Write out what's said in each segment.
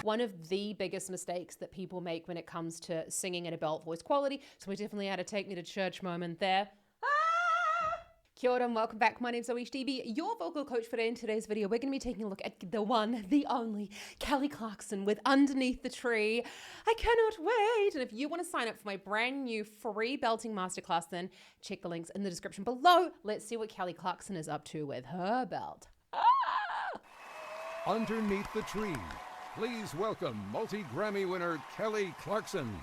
one of the biggest mistakes that people make when it comes to singing at a belt voice quality. So we definitely had a take me to church moment there. Kia ora and welcome back. My name's ZoeStibi, your vocal coach for today. In today's video, we're going to be taking a look at the one, the only, Clarkson with Underneath the Tree. I cannot wait. And if you want to sign up for my brand new free belting masterclass, then check the links in the description below. Let's see what Clarkson is up to with her belt. Underneath the Tree. Please welcome multi-Grammy winner Clarkson.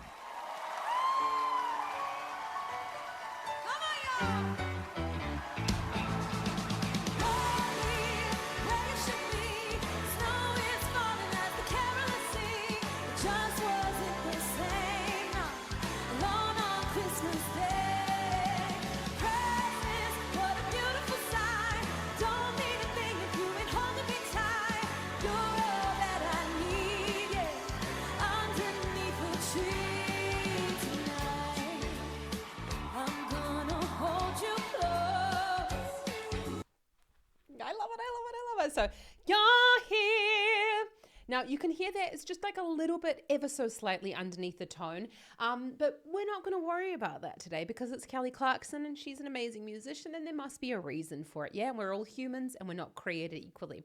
So you're here. Now you can hear that it's just like a little bit ever so slightly underneath the tone. But we're not going to worry about that today because it's Clarkson and she's an amazing musician and there must be a reason for it. Yeah, we're all humans and we're not created equally.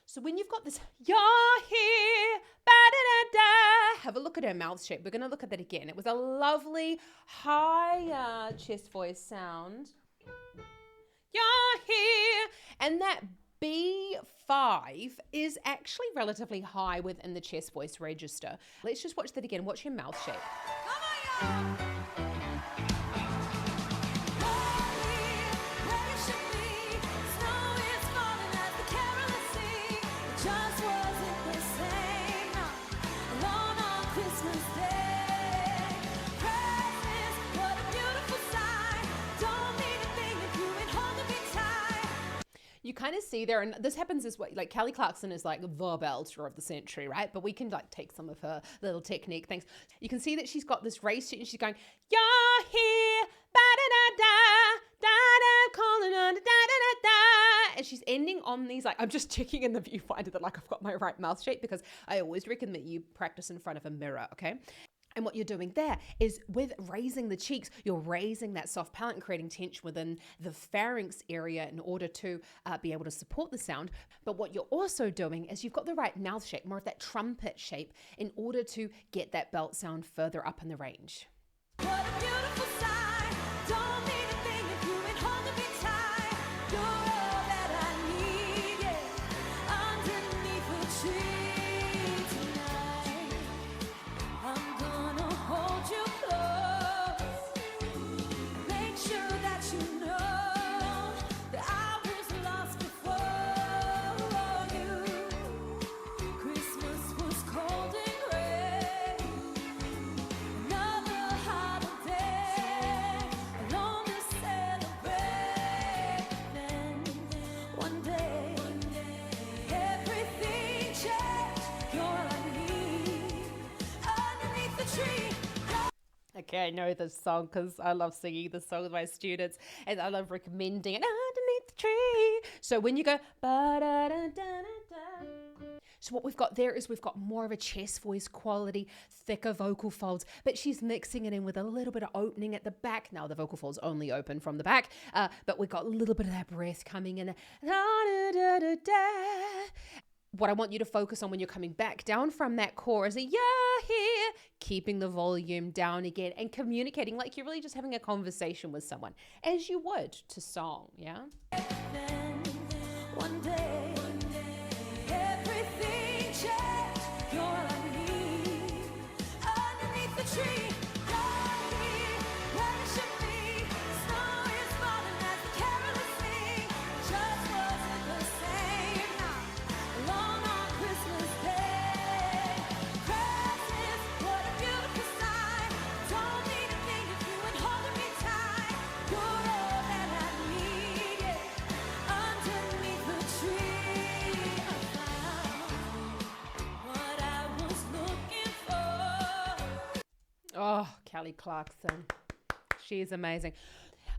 So when you've got this, you're here, ba-da-da-da, have a look at her mouth shape. We're going to look at that again. It was a lovely high chest voice sound. You're here. And that B5 is actually relatively high within the chest voice register. Let's just watch that again. Watch your mouth shape. Come on, y'all. You kind of see there, and this happens this way, like Clarkson is like the belter of the century, right? But we can like take some of her little technique things. You can see that she's got this race and she's going, you're here, ba-da-da-da, da-da, calling on, da-da-da-da. And she's ending on these, like, I'm just checking in the viewfinder that like I've got my right mouth shape because I always recommend that you practice in front of a mirror, okay? And what you're doing there is with raising the cheeks, you're raising that soft palate and creating tension within the pharynx area in order to be able to support the sound. But what you're also doing is you've got the right mouth shape, more of that trumpet shape, in order to get that belt sound further up in the range. What a beautiful sight. Don't need a thing if you ain't holding me tight. You're all that I need, yeah. Underneath the tree. Okay, I know this song because I love singing this song with my students and I love recommending it underneath the tree. So when you go, ba-da-da-da-da-da. So what we've got there is we've got more of a chest voice quality, thicker vocal folds, but she's mixing it in with a little bit of opening at the back. Now the vocal folds only open from the back, but we've got a little bit of that breath coming in. What I want you to focus on when you're coming back down from that core is a you're here, keeping the volume down again and communicating like you're really just having a conversation with someone, as you would to song, yeah? Then one day, everything changed. You're all I need. Underneath the tree. Oh, Clarkson. She is amazing.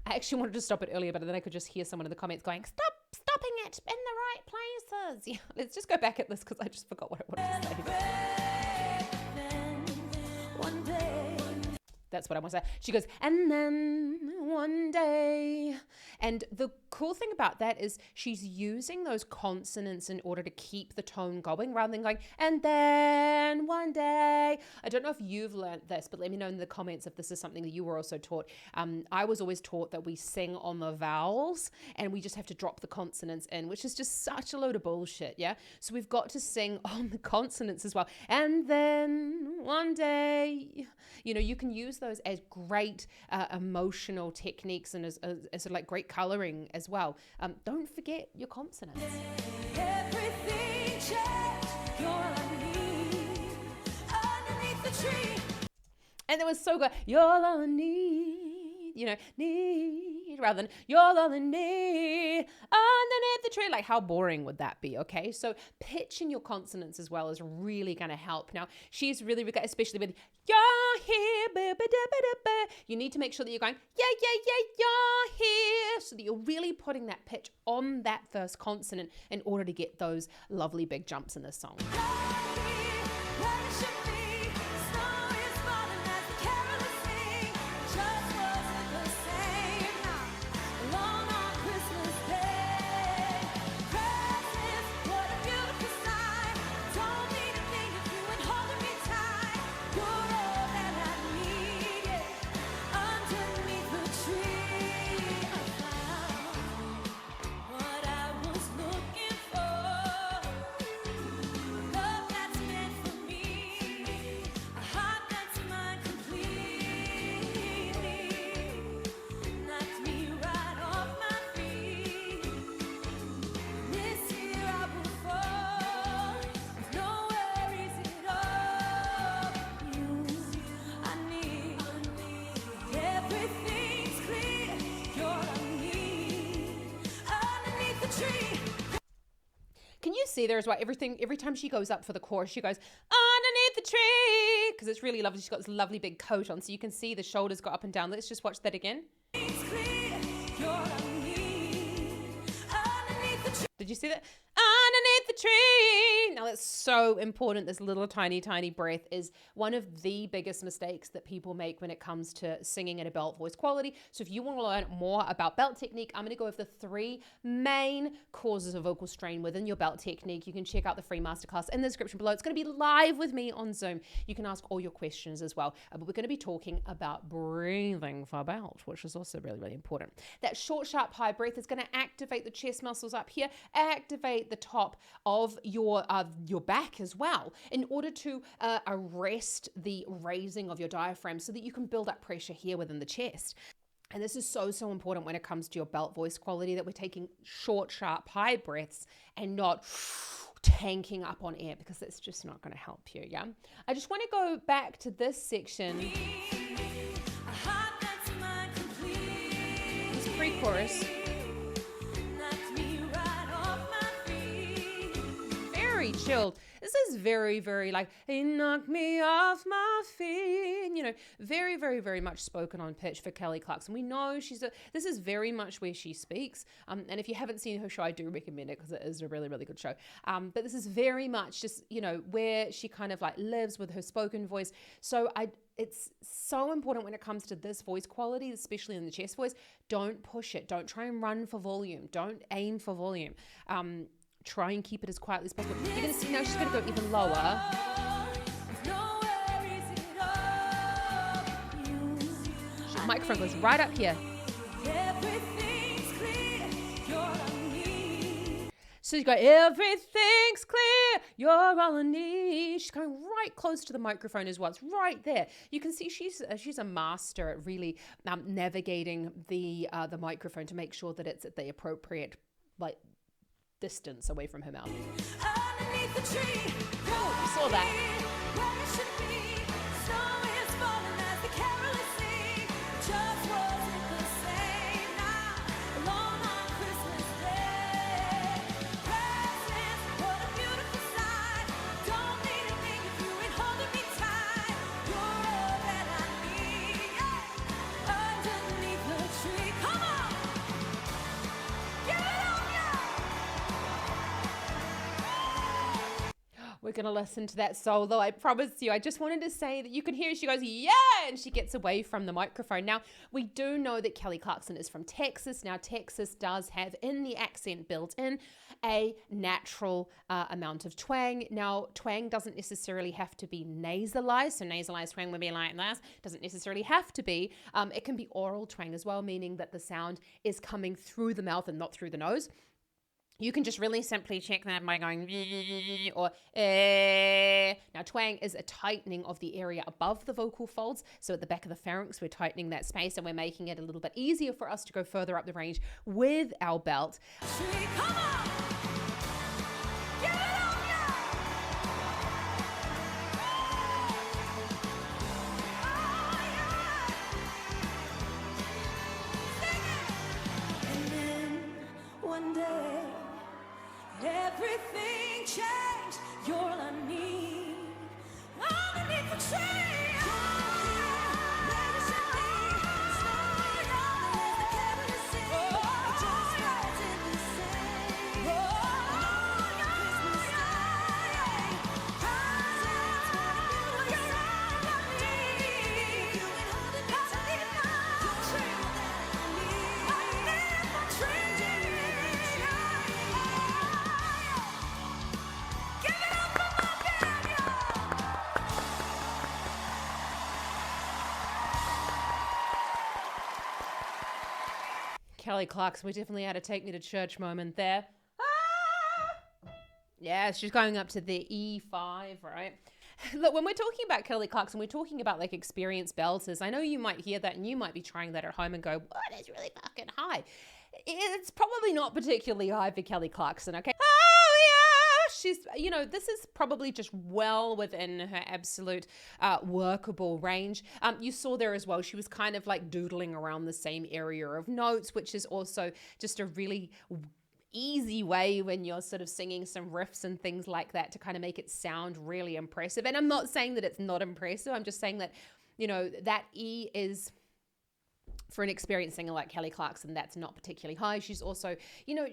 I actually wanted to stop it earlier, but then I could just hear someone in the comments going, stopping it in the right places. Yeah, let's just go back at this because I just forgot what I wanted to say. one day. That's what I want to say. She goes, and then one day. And the cool thing about that is she's using those consonants in order to keep the tone going rather than going, and then one day. I don't know if you've learned this, but let me know in the comments if this is something that you were also taught. I was always taught that we sing on the vowels and we just have to drop the consonants in, which is just such a load of bullshit, yeah? So we've got to sing on the consonants as well. And then one day, you know, you can use those as great emotional techniques and as like great coloring as well. Don't forget your consonants. Everything checked, you're I need underneath the tree. And it was so good. You're all I need, you know, need rather than you're all I need underneath the tree. Like, how boring would that be? Okay, so pitching your consonants as well is really going to help. Now, she's really good, especially with you're here. Ba, ba, da, ba, da, ba. You need to make sure that you're going, you're here, so that you're really putting that pitch on that first consonant in order to get those lovely big jumps in this song. Can you see there as well? Every time she goes up for the chorus, she goes underneath the tree because it's really lovely. She's got this lovely big coat on, so you can see the shoulders go up and down. Let's just watch that again. Did you see that? Underneath the tree. Now that's so important. This little tiny breath is one of the biggest mistakes that people make when it comes to singing at a belt voice quality. So if you want to learn more about belt technique, I'm going to go over the 3 main causes of vocal strain within your belt technique. You can check out the free masterclass in the description below. It's going to be live with me on Zoom. You can ask all your questions as well. But we're going to be talking about breathing for belt, which is also really important. That short, sharp, high breath is going to activate the chest muscles up here, activate the top of your back as well in order to arrest the raising of your diaphragm so that you can build up pressure here within the chest. And this is so important when it comes to your belt voice quality, that we're taking short, sharp, high breaths and not tanking up on air, because that's just not going to help you, yeah? I just want to go back to this section. This pre-chorus. Very chilled. This is very like, he knocked me off my feet, you know, very much spoken on pitch for Kelly Clarkson. We know this is very much where she speaks. And if you haven't seen her show, I do recommend it because it is a really good show. But this is very much just, you know, where she kind of like lives with her spoken voice. So it's so important when it comes to this voice quality, especially in the chest voice. Don't push it. Don't try and run for volume. Don't aim for volume. Try and keep it as quietly as possible. You're going to see now she's going to go even lower. The microphone goes right up here. So you go, everything's clear, you're all I need. She's going right close to the microphone as well. It's right there. You can see she's a master at really navigating the microphone to make sure that it's at the appropriate distance away from her mouth. Underneath the tree, oh, you saw that. We're we're going to listen to that solo. I promise you. I just wanted to say that you can hear she goes, yeah, and she gets away from the microphone. Now, we do know that Kelly Clarkson is from Texas. Now, Texas does have in the accent built in a natural amount of twang. Now, twang doesn't necessarily have to be nasalized. So nasalized twang would be like this. Doesn't necessarily have to be. It can be oral twang as well, meaning that the sound is coming through the mouth and not through the nose. You can just really simply check that by going or Now, twang is a tightening of the area above the vocal folds. So at the back of the pharynx, we're tightening that space and we're making it a little bit easier for us to go further up the range with our belt. Come on! Give it up, yeah! And then one day, everything changed. You're all I need. Underneath the tree. Kelly Clarkson, we definitely had a take me to church moment there. Ah! Yeah, she's going up to the E5, right? Look, when we're talking about Kelly Clarkson, we're talking about like experienced belters. I know you might hear that and you might be trying that at home and go, what, it's really fucking high. It's probably not particularly high for Kelly Clarkson, okay? Oh, yeah! She's, this is probably just well within her absolute workable range. You saw there as well, she was kind of like doodling around the same area of notes, which is also just a really easy way when you're sort of singing some riffs and things like that to kind of make it sound really impressive. And I'm not saying that it's not impressive. I'm just saying that, that E is, for an experienced singer like Kelly Clarkson, that's not particularly high. She's also,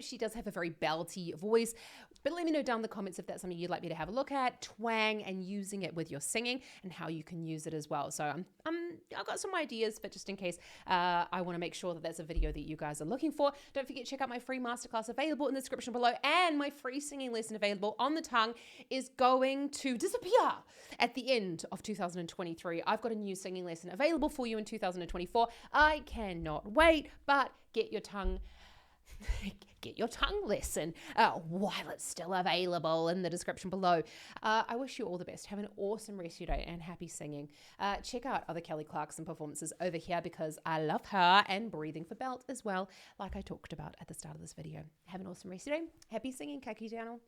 she does have a very belty voice. But let me know down in the comments if that's something you'd like me to have a look at, twang and using it with your singing and how you can use it as well. So I've got some ideas, but just in case, I want to make sure that that's a video that you guys are looking for. Don't forget to check out my free masterclass available in the description below, and my free singing lesson available on the tongue is going to disappear at the end of 2023. I've got a new singing lesson available for you in 2024. I cannot wait, but get your tongue lesson while it's still available in the description below. I wish you all the best. Have an awesome rest of your day and happy singing. Check out other Kelly Clarkson performances over here because I love her, and Breathing for Belt as well, like I talked about at the start of this video. Have an awesome rest of your day. Happy singing, Kaki channel.